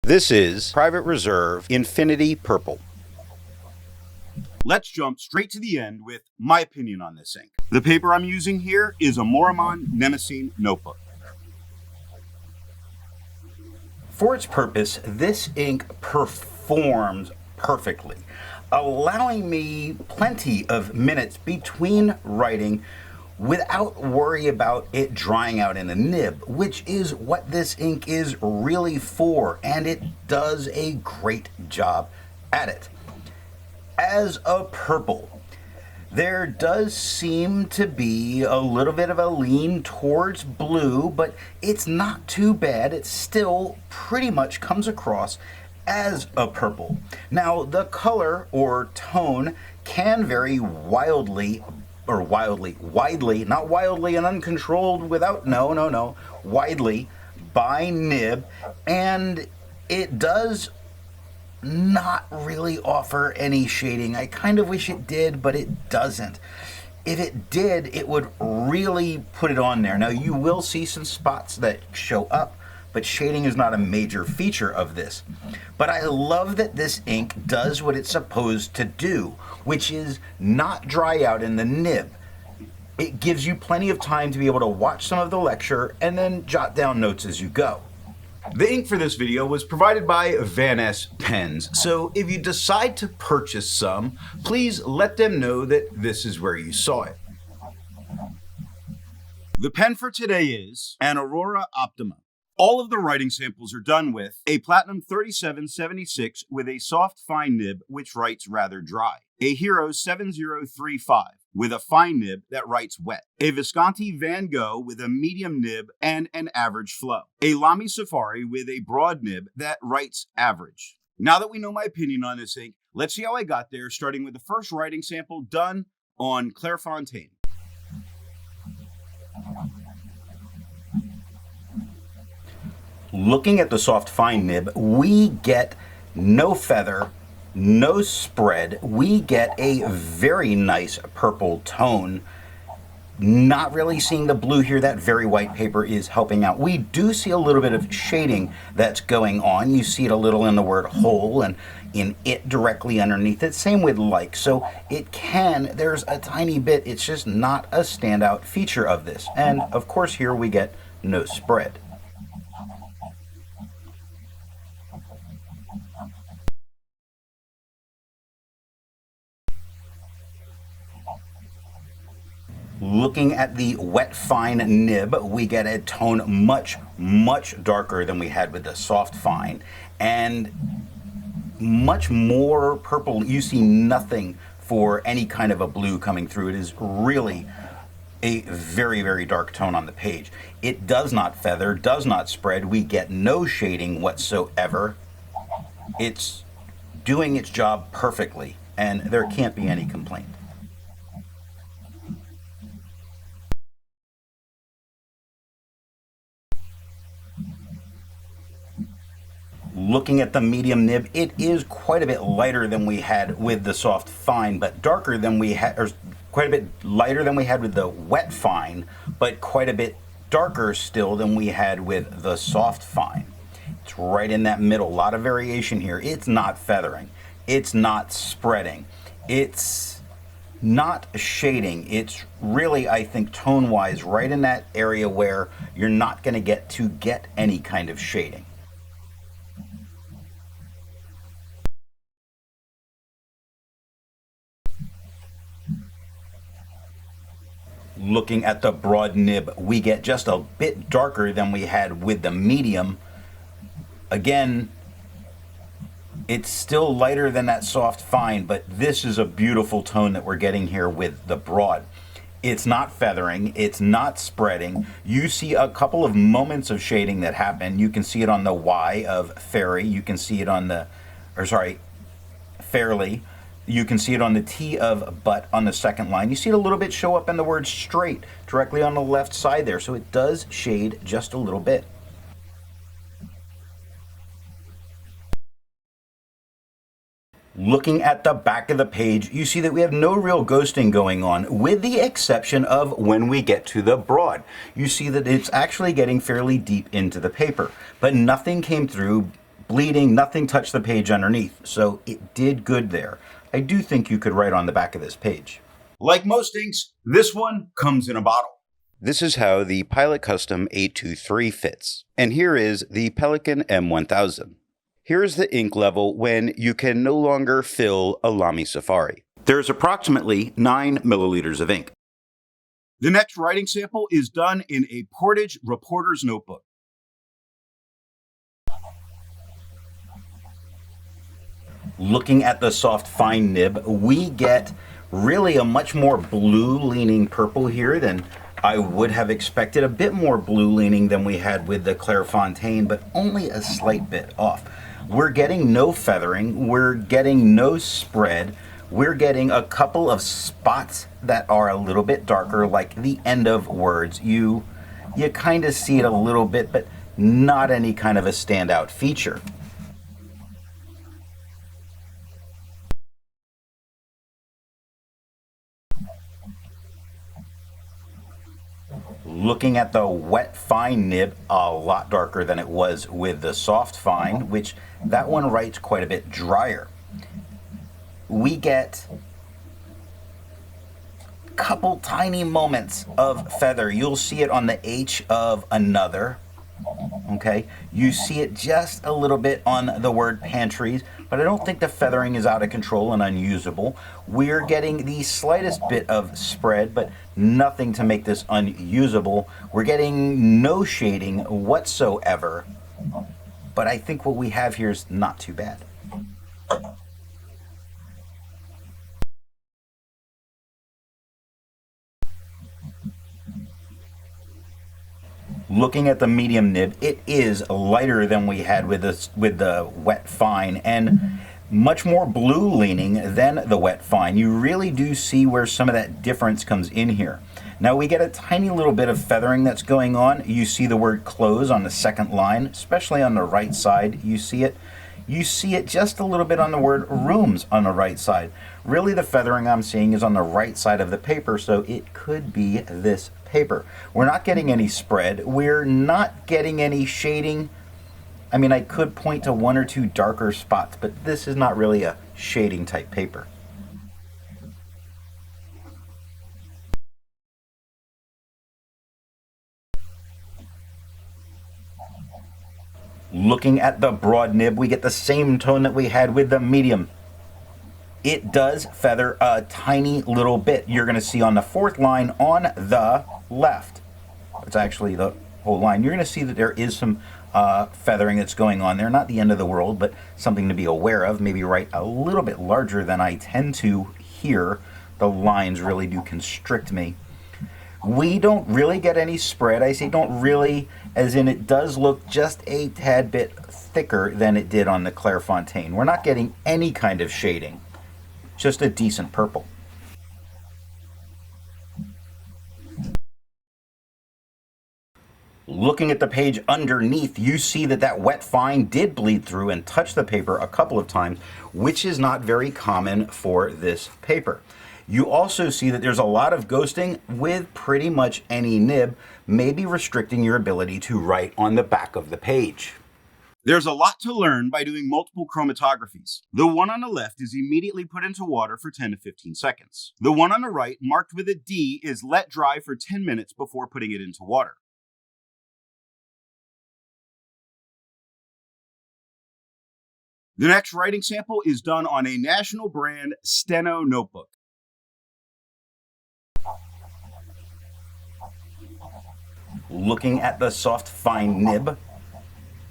This is Private Reserve Infinity Purple. Let's jump straight to the end with my opinion on this ink. The paper I'm using here is a Maruman Mnemosyne Notebook. For its purpose, this ink performs perfectly, allowing me plenty of minutes between writing without worry about it drying out in the nib, which is what this ink is really for, and it does a great job at it. As a purple, there does seem to be a little bit of a lean towards blue, but it's not too bad. It still pretty much comes across as a purple. Now, the color or tone can vary widely, not wildly and uncontrolled without, widely by nib, and it does not really offer any shading. I kind of wish it did, but it doesn't. If it did, it would really put it on there. Now, you will see some spots that show up, but shading is not a major feature of this. But I love that this ink does what it's supposed to do, which is not dry out in the nib. It gives you plenty of time to be able to watch some of the lecture and then jot down notes as you go. The ink for this video was provided by Van Ness Pens, so if you decide to purchase some, please let them know that this is where you saw it. The pen for today is an Aurora Optima. All of the writing samples are done with a Platinum 3776 with a soft fine nib which writes rather dry, a Hero 7035 with a fine nib that writes wet, a Visconti Van Gogh with a medium nib and an average flow, a Lamy Safari with a broad nib that writes average. Now that we know my opinion on this ink, let's see how I got there, starting with the first writing sample done on Clairfontaine. Looking at the soft fine nib, we get no feather, no spread. We get a very nice purple tone. Not really seeing the blue here. That very white paper is helping out. We do see a little bit of shading that's going on. You see it a little in the word whole and in it directly underneath it. Same with like. So it can, there's a tiny bit. It's just not a standout feature of this. And of course here we get no spread. Looking at the wet fine nib, we get a tone much darker than we had with the soft fine, and much more purple. You see nothing for any kind of a blue coming through. It is really a very dark tone on the page. It does not feather, does not spread. We get no shading whatsoever. It's doing its job perfectly, and there can't be any complaint. Looking at the medium nib, it is quite a bit lighter than we had with the soft fine, but darker than we had, or quite a bit lighter than we had with the wet fine, but quite a bit darker still than we had with the soft fine. It's right in that middle. A lot of variation here. It's not feathering. It's not spreading. It's not shading. It's really, I think, tone-wise, right in that area where you're not going to get any kind of shading. Looking at the broad nib, we get just a bit darker than we had with the medium. Again, it's still lighter than that soft fine, but this is a beautiful tone that we're getting here with the broad. It's not feathering, it's not spreading. You see a couple of moments of shading that happen. You can see it on the Y of fairy, you can see it on the, fairly. You can see it on the T of but on the second line. You see it a little bit show up in the word straight directly on the left side there, so it does shade just a little bit. Looking at the back of the page, you see that we have no real ghosting going on, with the exception of when we get to the broad. You see that it's actually getting fairly deep into the paper, but nothing came through bleeding, nothing touched the page underneath, so it did good there. I do think you could write on the back of this page. Like most inks, this one comes in a bottle. This is how the Pilot Custom 823 fits. And here is the Pelican M1000. Here is the ink level when you can no longer fill a Lamy Safari. There's approximately 9 milliliters of ink. The next writing sample is done in a Portage reporter's notebook. Looking at the soft fine nib, we get really a much more blue-leaning purple here than I would have expected. A bit more blue-leaning than we had with the Clairfontaine, but only a slight bit off. We're getting no feathering, we're getting no spread, we're getting a couple of spots that are a little bit darker, like the end of words. You kind of see it a little bit, but not any kind of a standout feature. Looking at the wet fine nib, a lot darker than it was with the soft fine, which that one writes quite a bit drier. We get a couple tiny moments of feather. You'll see it on the H of another. Okay, you see it just a little bit on the word pantries, but I don't think the feathering is out of control and unusable. We're getting the slightest bit of spread, but nothing to make this unusable. We're getting no shading whatsoever, but I think what we have here is not too bad. Looking at the medium nib, it is lighter than we had with the wet fine, and much more blue leaning than the wet fine. You really do see where some of that difference comes in here. Now we get a tiny little bit of feathering that's going on. You see the word close on the second line, especially on the right side. You see it. You see it just a little bit on the word rooms on the right side. Really the feathering I'm seeing is on the right side of the paper, so it could be this paper. We're not getting any spread. We're not getting any shading. I mean, I could point to one or two darker spots, but this is not really a shading type paper. Looking at the broad nib, we get the same tone that we had with the medium. It does feather a tiny little bit. You're going to see on the fourth line on the left. It's actually the whole line. You're going to see that there is some feathering that's going on there. Not the end of the world, but something to be aware of. Maybe write a little bit larger than I tend to here. The lines really do constrict me. We don't really get any spread. I say don't really, as in it does look just a tad bit thicker than it did on the Clairfontaine. We're not getting any kind of shading, just a decent purple. Looking at the page underneath, you see that that wet fine did bleed through and touch the paper a couple of times, which is not very common for this paper. You also see that there's a lot of ghosting with pretty much any nib, maybe restricting your ability to write on the back of the page. There's a lot to learn by doing multiple chromatographies. The one on the left is immediately put into water for 10 to 15 seconds. The one on the right, marked with a D, is let dry for 10 minutes before putting it into water. The next writing sample is done on a national brand Steno notebook. Looking at the soft fine nib,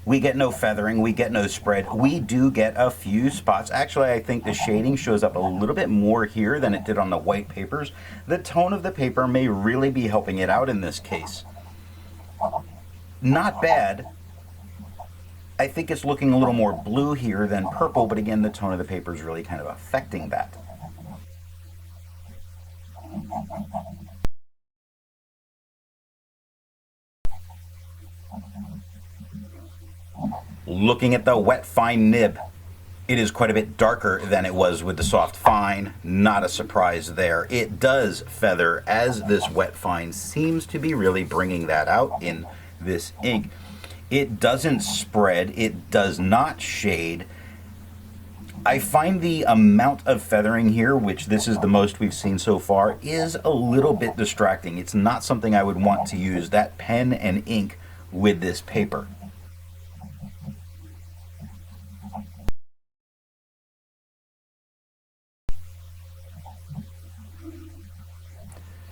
we get no feathering, we get no spread. We do get a few spots. Actually, I think the shading shows up a little bit more here than it did on the white papers. The tone of the paper may really be helping it out in this case. Not bad. I think it's looking a little more blue here than purple, but again, the tone of the paper is really kind of affecting that. Looking at the wet fine nib, it is quite a bit darker than it was with the soft fine. Not a surprise there. It does feather, as this wet fine seems to be really bringing that out in this ink. It doesn't spread, it does not shade. I find the amount of feathering here, which this is the most we've seen so far, is a little bit distracting. It's not something I would want to use that pen and ink with this paper.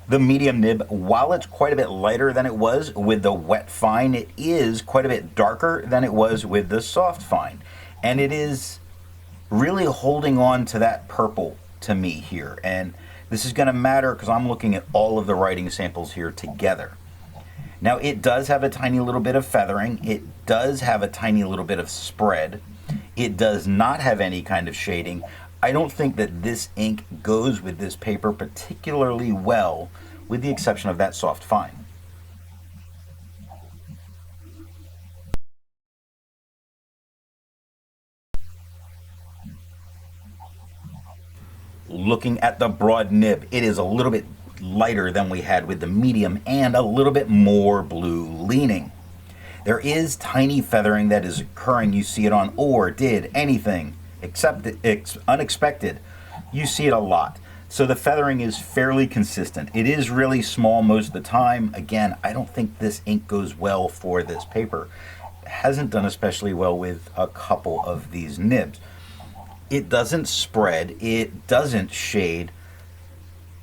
The medium nib, while it's quite a bit lighter than it was with the wet fine, it is quite a bit darker than it was with the soft fine. And it is really holding on to that purple to me here. And this is going to matter because I'm looking at all of the writing samples here together. Now, it does have a tiny little bit of feathering. It does have a tiny little bit of spread. It does not have any kind of shading. I don't think that this ink goes with this paper particularly well, with the exception of that soft fine. Looking at the broad nib, it is a little bit lighter than we had with the medium and a little bit more blue leaning. There is tiny feathering that is occurring. You see it on or, did, anything, except unexpected. You see it a lot. So the feathering is fairly consistent. It is really small most of the time. Again, I don't think this ink goes well for this paper. It hasn't done especially well with a couple of these nibs. It doesn't spread, it doesn't shade,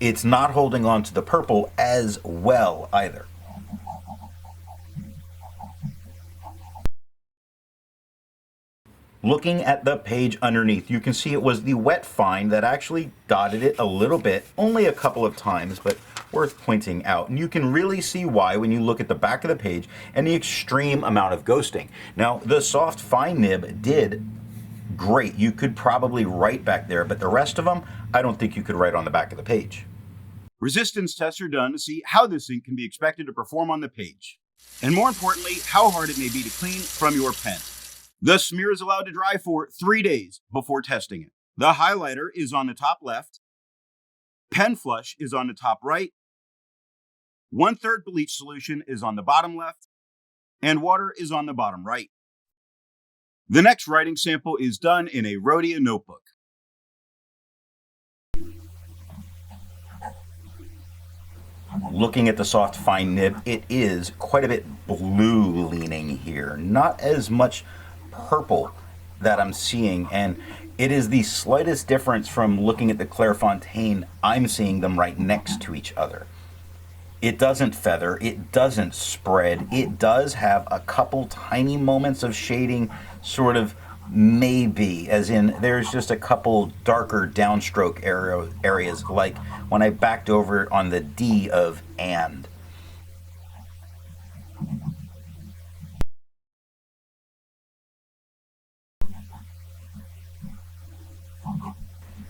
it's not holding on to the purple as well either. Looking at the page underneath, you can see it was the wet fine that actually dotted it a little bit, only a couple of times, but worth pointing out. And you can really see why when you look at the back of the page and the extreme amount of ghosting. Now, the soft fine nib did great. You could probably write back there, but the rest of them, I don't think you could write on the back of the page. Resistance tests are done to see how this ink can be expected to perform on the page, and more importantly, how hard it may be to clean from your pen. The smear is allowed to dry for 3 days before testing it. The highlighter is on the top left, pen flush is on the top right, 1/3 bleach solution is on the bottom left, and water is on the bottom right. The next writing sample is done in a Rhodia notebook. Looking at the soft fine nib, it is quite a bit blue leaning here, not as much purple that I'm seeing, and it is the slightest difference from looking at the Clairfontaine. I'm seeing them right next to each other. It doesn't feather, it doesn't spread, it does have a couple tiny moments of shading, sort of maybe, as in there's just a couple darker downstroke areas, like when I backed over on the D of and.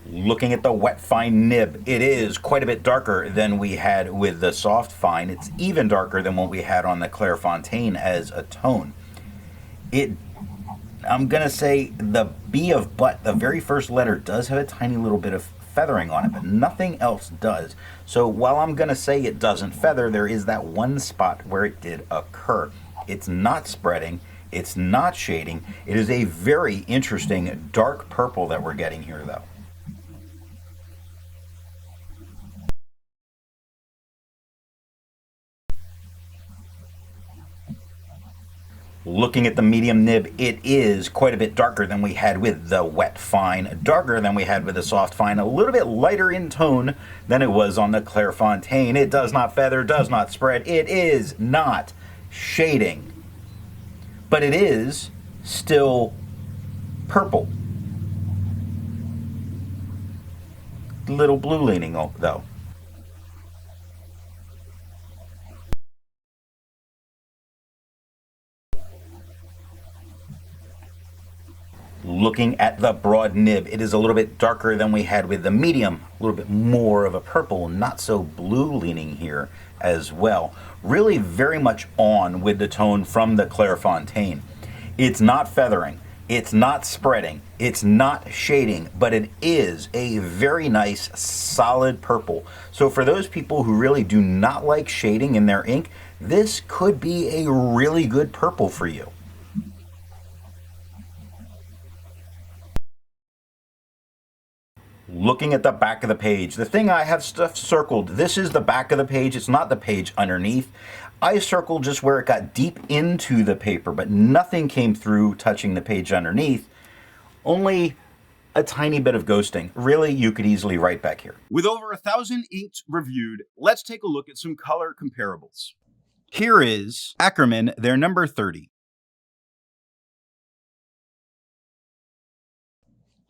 Looking at the wet fine nib, it is quite a bit darker than we had with the soft fine. It's even darker than what we had on the Clairfontaine as a tone. I'm gonna say the B of but, the very first letter, does have a tiny little bit of feathering on it, but nothing else does. So while I'm gonna say it doesn't feather, there is that one spot where it did occur. It's not spreading, it's not shading. It is a very interesting dark purple that we're getting here though. Looking at the medium nib, it is quite a bit darker than we had with the wet fine, darker than we had with the soft fine, a little bit lighter in tone than it was on the Clairfontaine. It does not feather, does not spread, it is not shading, but it is still purple. Little blue leaning though. Looking at the broad nib, it is a little bit darker than we had with the medium, a little bit more of a purple, not so blue leaning here as well. Really very much on with the tone from the Clairfontaine. It's not feathering, it's not spreading, it's not shading, but it is a very nice solid purple. So for those people who really do not like shading in their ink, this could be a really good purple for you. Looking at the back of the page, the thing I have stuff circled, this is the back of the page, it's not the page underneath. I circled just where it got deep into the paper, but nothing came through touching the page underneath. Only a tiny bit of ghosting. Really, you could easily write back here. With over 1,000 inks reviewed, let's take a look at some color comparables. Here is Ackerman, their number 30.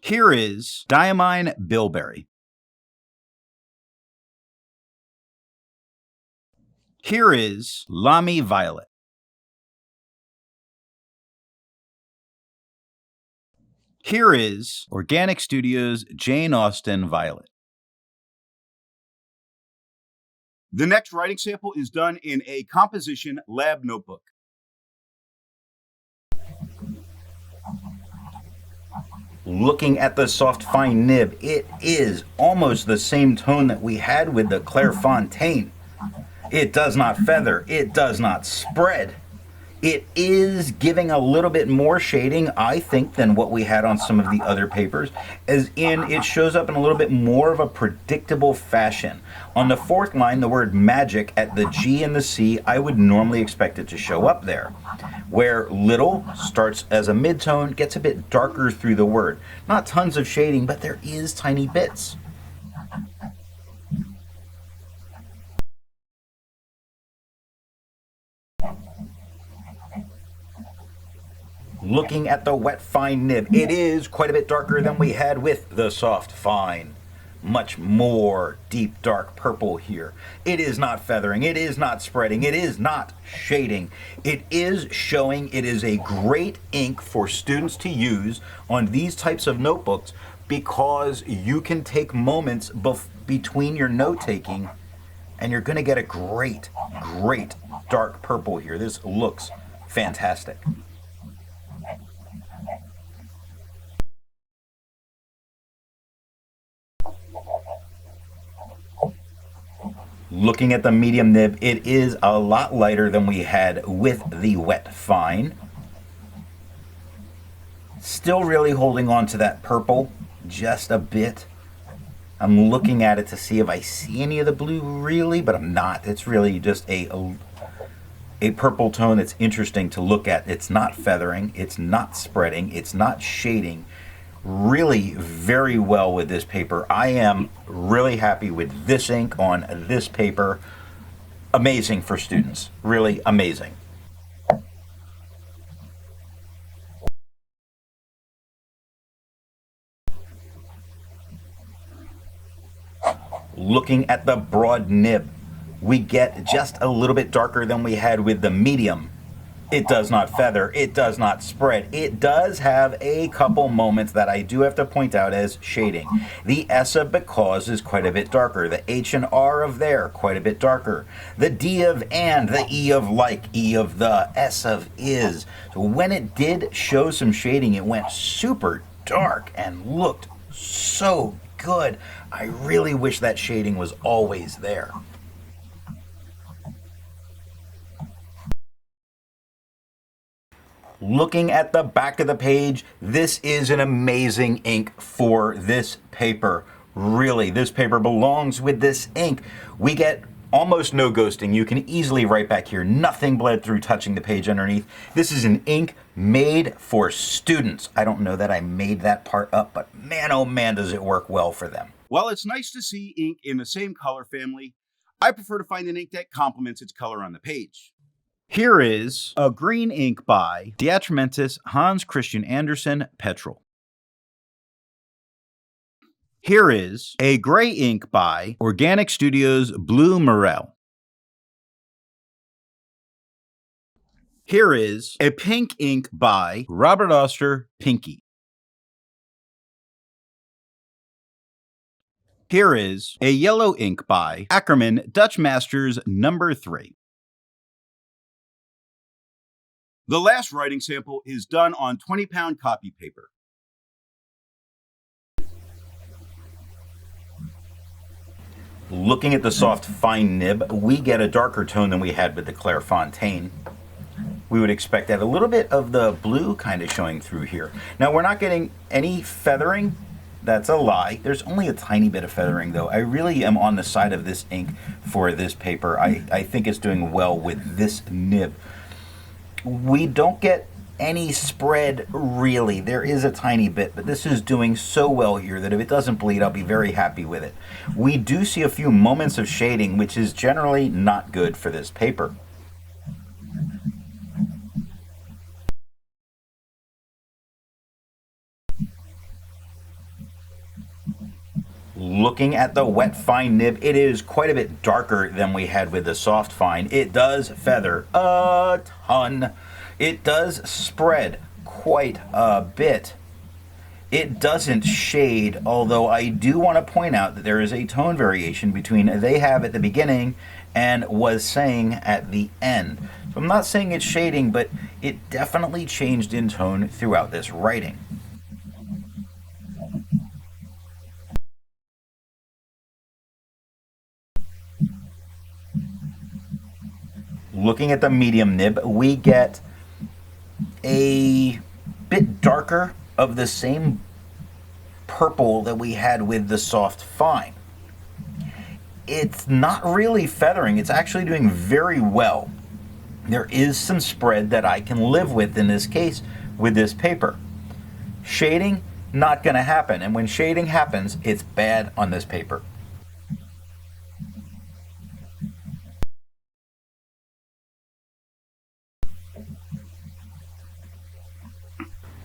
Here is Diamine Bilberry. Here is Lamy Violet. Here is Organic Studios Jane Austen Violet. The next writing sample is done in a composition lab notebook. Looking at the soft fine nib, it is almost the same tone that we had with the Clairfontaine. It does not feather, it does not spread. It is giving a little bit more shading, I think, than what we had on some of the other papers, as in it shows up in a little bit more of a predictable fashion. On the fourth line, the word magic at the G and the C, I would normally expect it to show up there, where little starts as a midtone, gets a bit darker through the word. Not tons of shading, but there is tiny bits. Looking at the wet fine nib, it is quite a bit darker than we had with the soft fine. Much more deep dark purple here. It is not feathering, it is not spreading, it is not shading. It is showing it is a great ink for students to use on these types of notebooks because you can take moments between your note taking and you're going to get a great dark purple here. This looks fantastic. Looking at the medium nib, it is a lot lighter than we had with the wet fine. Still really holding on to that purple just a bit. I'm looking at it to see if I see any of the blue really, but I'm not. It's really just a purple tone that's interesting to look at. It's not feathering, it's not spreading, it's not shading. Really very well with this paper. I am really happy with this ink on this paper. Amazing for students. Really amazing. Looking at the broad nib, we get just a little bit darker than we had with the medium. It does not feather, it does not spread. It does have a couple moments that I do have to point out as shading. The S of because is quite a bit darker. The H and R of there, quite a bit darker. The D of and, the E of like, E of the, S of is. So when it did show some shading, it went super dark and looked so good. I really wish that shading was always there. Looking at the back of the page, this is an amazing ink for this paper. Really, this paper belongs with this ink. We get almost no ghosting. You can easily write back here. Nothing bled through touching the page underneath. This is an ink made for students. I don't know that I made that part up, but man, oh man, does it work well for them. While it's nice to see ink in the same color family, I prefer to find an ink that complements its color on the page. Here is a green ink by Diatramentis Hans Christian Andersen Petrol. Here is a gray ink by Organic Studios Blue Morel. Here is a pink ink by Robert Oster Pinky. Here is a yellow ink by Ackerman Dutch Masters number 3. The last writing sample is done on 20-pound copy paper. Looking at the soft fine nib, we get a darker tone than we had with the Clairfontaine. We would expect that a little bit of the blue kind of showing through here. Now we're not getting any feathering. That's a lie. There's only a tiny bit of feathering though. I really am on the side of this ink for this paper. I think it's doing well with this nib. We don't get any spread really. There is a tiny bit, but this is doing so well here that if it doesn't bleed, I'll be very happy with it. We do see a few moments of shading, which is generally not good for this paper. Looking at the wet fine nib, it is quite a bit darker than we had with the soft fine. It does feather a ton. It does spread quite a bit. It doesn't shade, although I do want to point out that there is a tone variation between they have at the beginning and was saying at the end. So I'm not saying it's shading, but it definitely changed in tone throughout this writing. Looking at the medium nib, we get a bit darker of the same purple that we had with the soft fine. It's not really feathering, it's actually doing very well. There is some spread that I can live with in this case with this paper. Shading, not going to happen, and when shading happens, it's bad on this paper.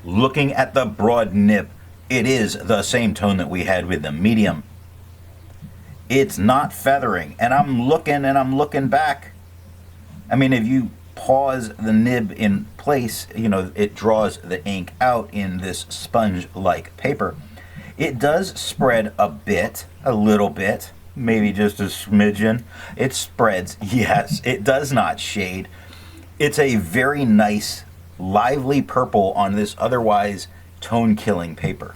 Looking at the broad nib, it is the same tone that we had with the medium. It's not feathering, and I'm looking back. I mean, if you pause the nib in place, it draws the ink out in this sponge-like paper. It does spread a little bit, maybe just a smidgen. It spreads, yes. It does not shade. It's a very nice, lively purple on this otherwise tone-killing paper.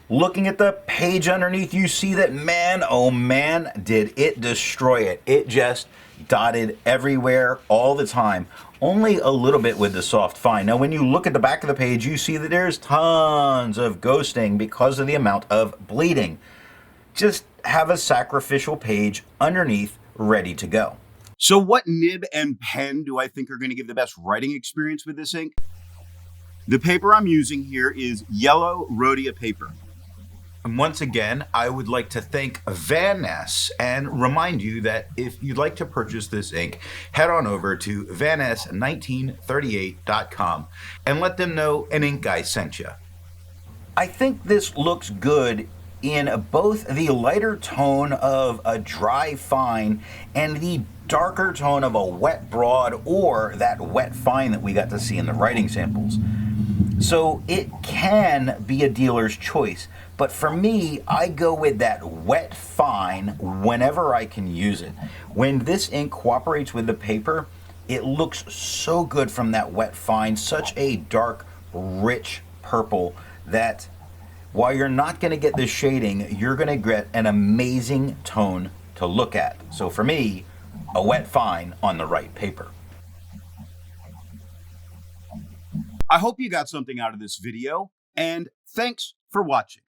Looking at the page underneath, you see that, man, oh man, did it destroy it. It just dotted everywhere all the time. Only a little bit with the soft fine. Now, when you look at the back of the page, you see that there's tons of ghosting because of the amount of bleeding. Just have a sacrificial page underneath ready to go. So what nib and pen do I think are going to give the best writing experience with this ink? The paper I'm using here is yellow Rhodia paper. And once again, I would like to thank Van Ness and remind you that if you'd like to purchase this ink, head on over to vaness1938.com and let them know an ink guy sent you. I think this looks good in both the lighter tone of a dry fine and the darker tone of a wet broad or that wet fine that we got to see in the writing samples. So it can be a dealer's choice, but for me, I go with that wet fine whenever I can use it. When this ink cooperates with the paper, it looks so good from that wet fine, such a dark, rich purple that while you're not going to get the shading, you're going to get an amazing tone to look at. So for me, a wet fine on the right paper. I hope you got something out of this video, and thanks for watching.